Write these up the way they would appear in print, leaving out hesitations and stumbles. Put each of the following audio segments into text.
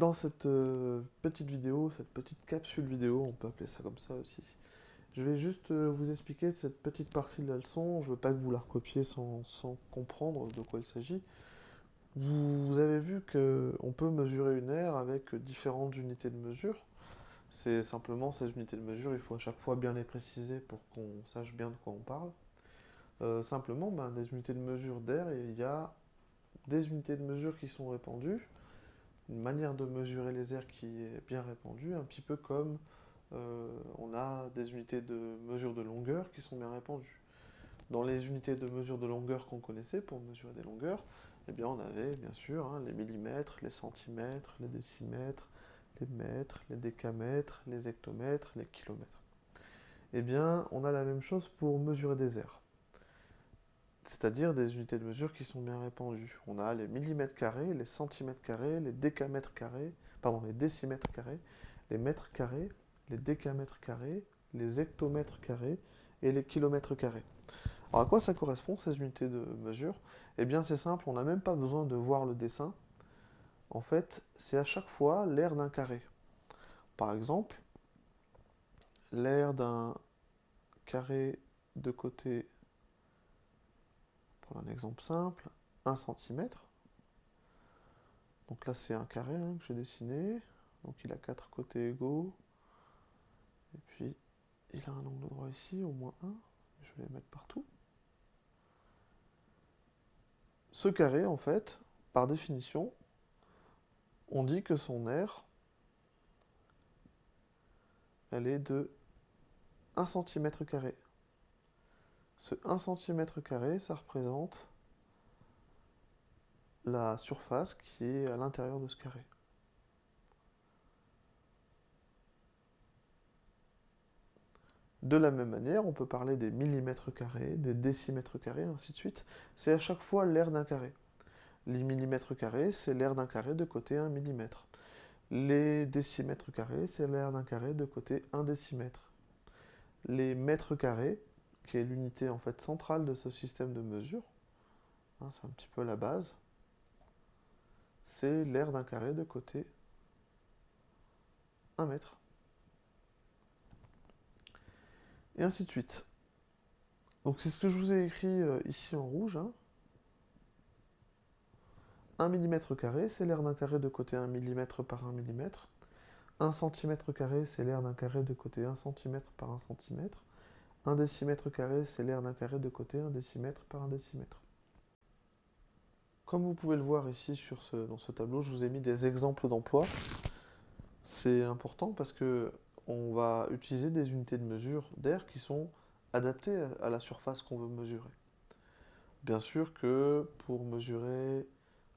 Dans cette petite vidéo, cette petite capsule vidéo, on peut appeler ça comme ça aussi, je vais juste vous expliquer cette petite partie de la leçon. Je veux pas que vous la recopiez sans comprendre de quoi il s'agit. Vous avez vu qu'on peut mesurer une aire avec différentes unités de mesure. C'est simplement ces unités de mesure, il faut à chaque fois bien les préciser pour qu'on sache bien de quoi on parle. Simplement, des unités de mesure d'air, il y a des unités de mesure qui sont répandues, une manière de mesurer les airs qui est bien répandue, un petit peu comme on a des unités de mesure de longueur qui sont bien répandues. Dans les unités de mesure de longueur qu'on connaissait pour mesurer des longueurs, eh bien on avait bien sûr les millimètres, les centimètres, les décimètres, les mètres, les décamètres, les hectomètres, les kilomètres. Eh bien on a la même chose pour mesurer des airs, c'est-à-dire des unités de mesure qui sont bien répandues. On a les millimètres carrés, les centimètres carrés, les décamètres carrés, pardon, les décimètres carrés, les mètres carrés, les décamètres carrés, les hectomètres carrés et les kilomètres carrés. Alors à quoi ça correspond ces unités de mesure? Eh bien c'est simple, on n'a même pas besoin de voir le dessin. En fait, c'est à chaque fois l'aire d'un carré. Par exemple, l'aire d'un carré de côté, pour un exemple simple, 1 centimètre. Donc là c'est un carré que j'ai dessiné. Donc il a 4 côtés égaux. Et puis il a un angle droit ici, au moins 1. Je vais les mettre partout. Ce carré, en fait, par définition, on dit que son aire, elle est de 1 centimètre carré. Ce 1 centimètre carré, ça représente la surface qui est à l'intérieur de ce carré. De la même manière, on peut parler des millimètres carrés, des décimètres carrés, ainsi de suite. C'est à chaque fois l'aire d'un carré. Les millimètres carrés, c'est l'aire d'un carré de côté 1 millimètre. Les décimètres carrés, c'est l'aire d'un carré de côté 1 décimètre. Les mètres carrés, qui est l'unité en fait centrale de ce système de mesure, c'est un petit peu la base, c'est l'aire d'un carré de côté 1 mètre. Et ainsi de suite. Donc c'est ce que je vous ai écrit ici en rouge. 1 mm², c'est l'aire d'un carré de côté 1 mm par 1 mm. 1 cm², c'est l'aire d'un carré de côté 1 cm par 1 cm. 1 décimètre², c'est l'aire d'un carré de côté 1 décimètre par 1 décimètre. Comme vous pouvez le voir ici dans ce tableau, je vous ai mis des exemples d'emploi. C'est important parce que on va utiliser des unités de mesure d'air qui sont adaptées à la surface qu'on veut mesurer. Bien sûr que pour mesurer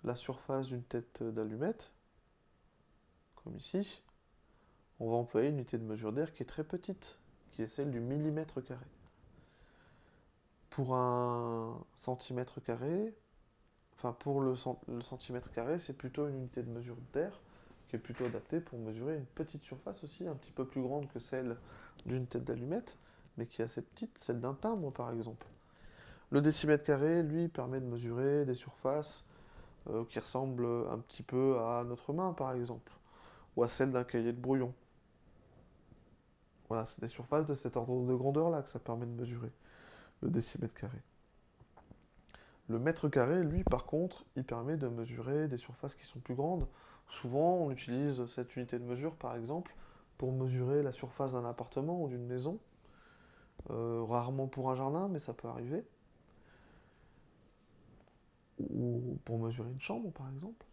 la surface d'une tête d'allumette, comme ici, on va employer une unité de mesure d'air qui est très petite, qui est celle du millimètre carré. Pour un centimètre carré, enfin pour le centimètre carré, c'est plutôt une unité de mesure d'air qui est plutôt adaptée pour mesurer une petite surface aussi, un petit peu plus grande que celle d'une tête d'allumette, mais qui est assez petite, celle d'un timbre par exemple. Le décimètre carré, lui, permet de mesurer des surfaces qui ressemblent un petit peu à notre main par exemple, ou à celle d'un cahier de brouillon. Voilà, c'est des surfaces de cet ordre de grandeur-là que ça permet de mesurer, le décimètre carré. Le mètre carré, lui, par contre, il permet de mesurer des surfaces qui sont plus grandes. Souvent, on utilise cette unité de mesure, par exemple, pour mesurer la surface d'un appartement ou d'une maison. Rarement pour un jardin, mais ça peut arriver. Ou pour mesurer une chambre, par exemple.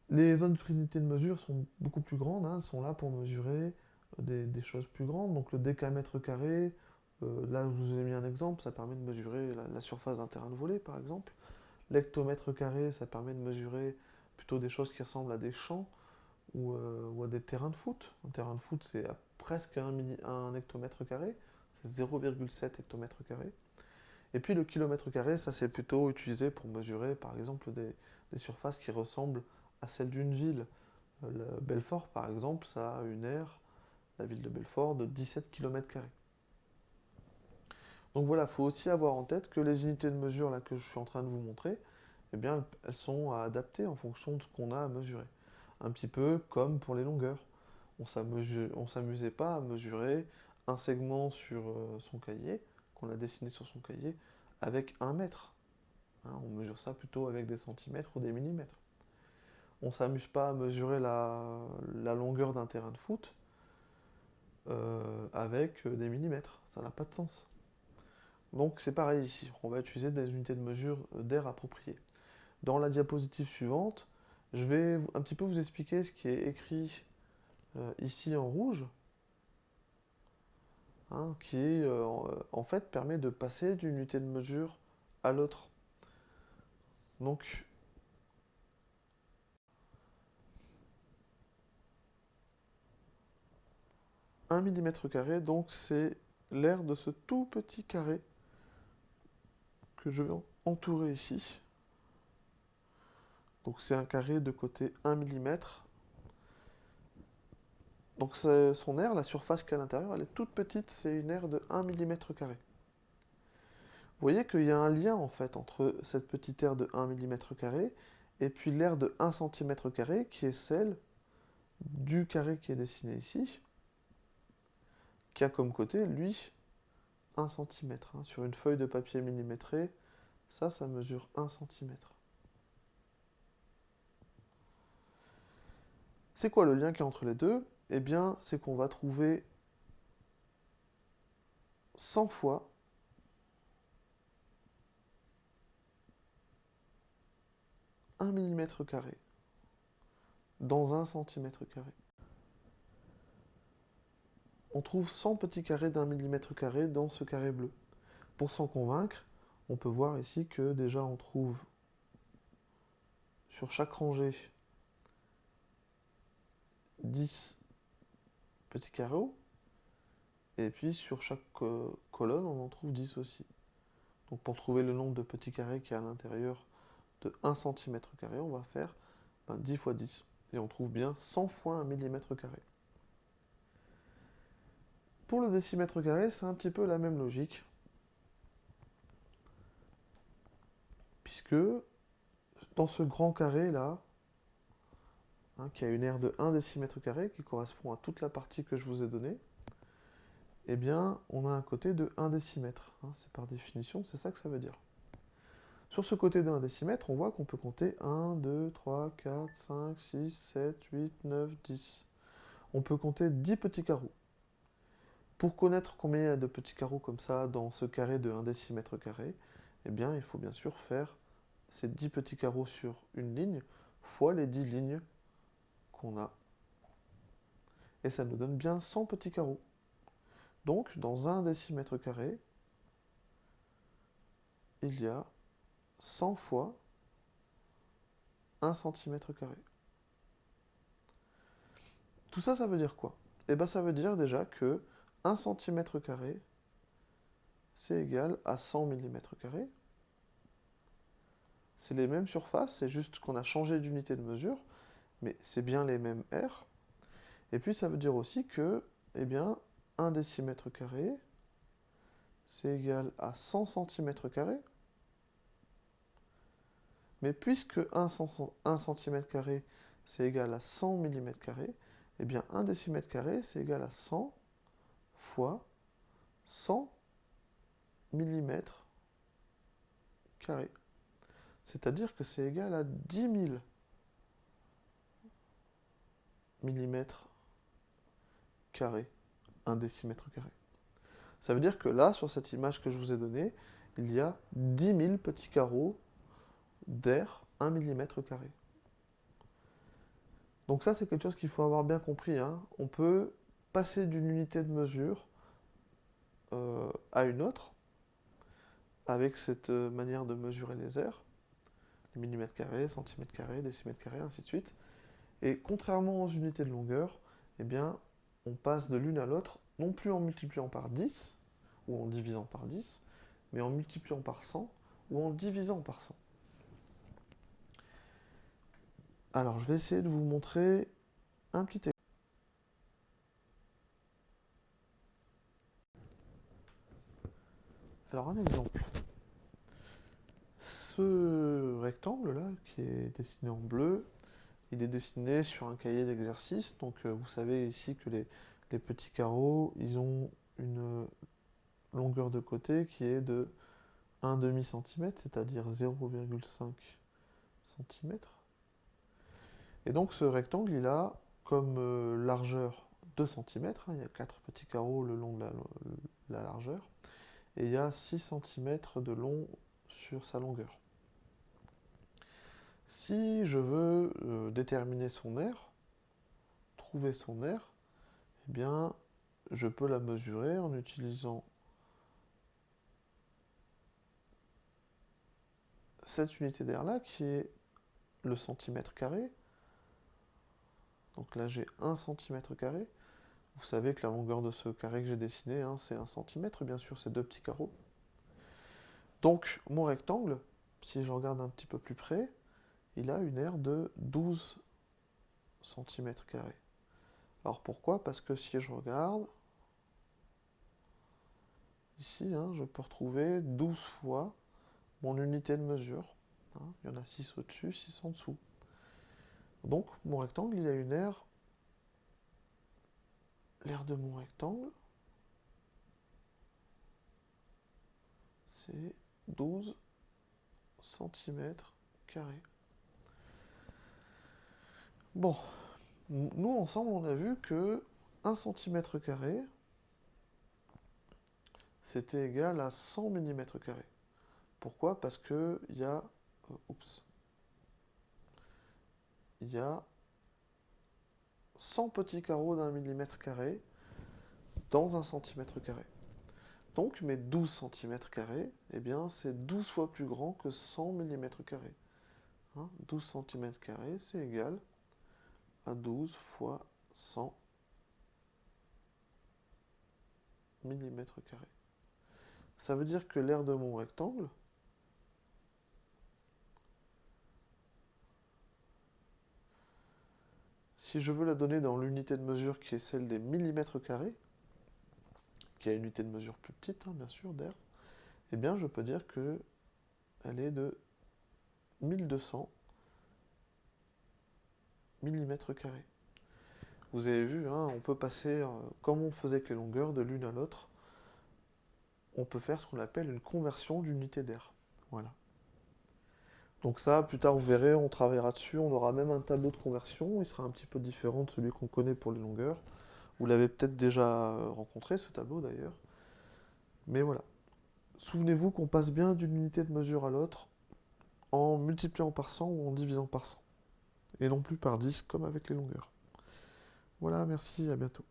Les autres unités de mesure sont beaucoup plus grandes, elles sont là pour mesurer des choses plus grandes. Donc le décamètre carré, là je vous ai mis un exemple, ça permet de mesurer la surface d'un terrain de volley par exemple. L'hectomètre carré, ça permet de mesurer plutôt des choses qui ressemblent à des champs ou à des terrains de foot. Un terrain de foot, c'est à presque un hectomètre carré, c'est 0,7 hectomètre carré. Et puis le kilomètre carré, ça c'est plutôt utilisé pour mesurer par exemple des surfaces qui ressemblent à celles d'une ville. Le Belfort par exemple, ça a une aire, la ville de Belfort, de 17 km². Donc voilà, il faut aussi avoir en tête que les unités de mesure que je suis en train de vous montrer, eh bien, elles sont à adapter en fonction de ce qu'on a à mesurer. Un petit peu comme pour les longueurs. On s'amusait pas à mesurer un segment sur son cahier, qu'on a dessiné sur son cahier, avec 1 mètre. Hein, on mesure ça plutôt avec des centimètres ou des millimètres. On s'amuse pas à mesurer la longueur d'un terrain de foot avec des millimètres. Ça n'a pas de sens. Donc c'est pareil ici. On va utiliser des unités de mesure d'air appropriées. Dans la diapositive suivante, je vais un petit peu vous expliquer ce qui est écrit ici en rouge, hein, qui en fait permet de passer d'une unité de mesure à l'autre. Donc, 1 mm², donc c'est l'aire de ce tout petit carré que je vais entourer ici. Donc c'est un carré de côté 1 mm. Donc son aire, la surface qu'il y a à l'intérieur, elle est toute petite, c'est une aire de 1 mm². Vous voyez qu'il y a un lien en fait entre cette petite aire de 1 mm² et puis l'aire de 1 cm² qui est celle du carré qui est dessiné ici, qui a comme côté, lui, 1 cm. Hein. Sur une feuille de papier millimétrée, ça mesure 1 cm. C'est quoi le lien qui est entre les deux? Eh bien, c'est qu'on va trouver 100 fois un mm² dans 1 cm². On trouve 100 petits carrés d'1 mm² dans ce carré bleu. Pour s'en convaincre, on peut voir ici que déjà on trouve sur chaque rangée 10 petits carreaux, et puis sur chaque colonne on en trouve 10 aussi. Donc pour trouver le nombre de petits carrés qui est à l'intérieur de 1 cm², on va faire 10 fois 10. Et on trouve bien 100 fois 1 mm². Pour le décimètre carré, c'est un petit peu la même logique. Puisque dans ce grand carré là, hein, qui a une aire de 1 décimètre², qui correspond à toute la partie que je vous ai donnée, eh bien, on a un côté de 1 décimètre. Hein, c'est par définition, c'est ça que ça veut dire. Sur ce côté de 1 décimètre, on voit qu'on peut compter 1, 2, 3, 4, 5, 6, 7, 8, 9, 10. On peut compter 10 petits carreaux. Pour connaître combien il y a de petits carreaux comme ça dans ce carré de 1 décimètre², eh bien, il faut bien sûr faire ces 10 petits carreaux sur une ligne fois les 10 lignes qu'on a. Et ça nous donne bien 100 petits carreaux. Donc, dans 1 décimètre², il y a 100 fois 1 cm². Tout ça, ça veut dire quoi? Eh bien, ça veut dire déjà que 1 cm², c'est égal à 100 mm². C'est les mêmes surfaces, c'est juste qu'on a changé d'unité de mesure, mais c'est bien les mêmes R. Et puis, ça veut dire aussi que, eh bien, 1 décimètre², c'est égal à 100 cm². Mais puisque 1 cm², c'est égal à 100 mm², eh bien 1 décimètre², c'est égal à 100 fois 100 mm². C'est-à-dire que c'est égal à 10 000 mm², 1 décimètre². Ça veut dire que là, sur cette image que je vous ai donnée, il y a 10 000 petits carreaux d'air 1 mm². Donc ça, c'est quelque chose qu'il faut avoir bien compris. Hein. On peut passer d'une unité de mesure à une autre, avec cette manière de mesurer les airs, les millimètres carrés, centimètres carrés, décimètres carrés, ainsi de suite. Et contrairement aux unités de longueur, eh bien, on passe de l'une à l'autre, non plus en multipliant par 10, ou en divisant par 10, mais en multipliant par 100, ou en divisant par 100. Alors, je vais essayer de vous montrer un petit exemple. Alors, un exemple. Ce rectangle-là, qui est dessiné en bleu, il est dessiné sur un cahier d'exercice. Donc vous savez ici que les petits carreaux, ils ont une longueur de côté qui est de 1,5 cm, c'est-à-dire 0,5 cm. Et donc ce rectangle, il a comme largeur 2 cm, il y a 4 petits carreaux le long de la largeur, et il y a 6 cm de long sur sa longueur. Si je veux déterminer son aire, trouver son aire, eh bien, je peux la mesurer en utilisant cette unité d'air-là, qui est le centimètre carré. Donc là, j'ai 1 centimètre carré. Vous savez que la longueur de ce carré que j'ai dessiné, hein, c'est 1 centimètre, bien sûr, c'est 2 petits carreaux. Donc, mon rectangle, si je regarde un petit peu plus près, il a une aire de 12 centimètres carrés. Alors pourquoi? Parce que si je regarde, ici, hein, je peux retrouver 12 fois mon unité de mesure. Hein, il y en a 6 au-dessus, 6 en dessous. Donc, mon rectangle, il a une aire. L'aire de mon rectangle, c'est 12 centimètres carrés. Bon, nous, ensemble, on a vu que 1 centimètre carré, c'était égal à 100 mm². Pourquoi? Parce qu'il y a... il y a 100 petits carreaux d'1 mm² dans 1 cm². Donc mes 12 cm², eh bien, c'est 12 fois plus grand que 100 mm². Hein, 12 cm², c'est égal à 12 fois 100 mm². Ça veut dire que l'aire de mon rectangle, si je veux la donner dans l'unité de mesure qui est celle des mm², qui a une unité de mesure plus petite, hein, bien sûr, d'air, eh bien je peux dire qu'elle est de 1200 mm². Vous avez vu, hein, on peut passer, comme on faisait avec les longueurs, de l'une à l'autre. On peut faire ce qu'on appelle une conversion d'unité d'air. Voilà. Donc ça, plus tard, vous verrez, on travaillera dessus. On aura même un tableau de conversion. Il sera un petit peu différent de celui qu'on connaît pour les longueurs. Vous l'avez peut-être déjà rencontré, ce tableau, d'ailleurs. Mais voilà. Souvenez-vous qu'on passe bien d'une unité de mesure à l'autre en multipliant par 100 ou en divisant par 100. Et non plus par 10, comme avec les longueurs. Voilà, merci, à bientôt.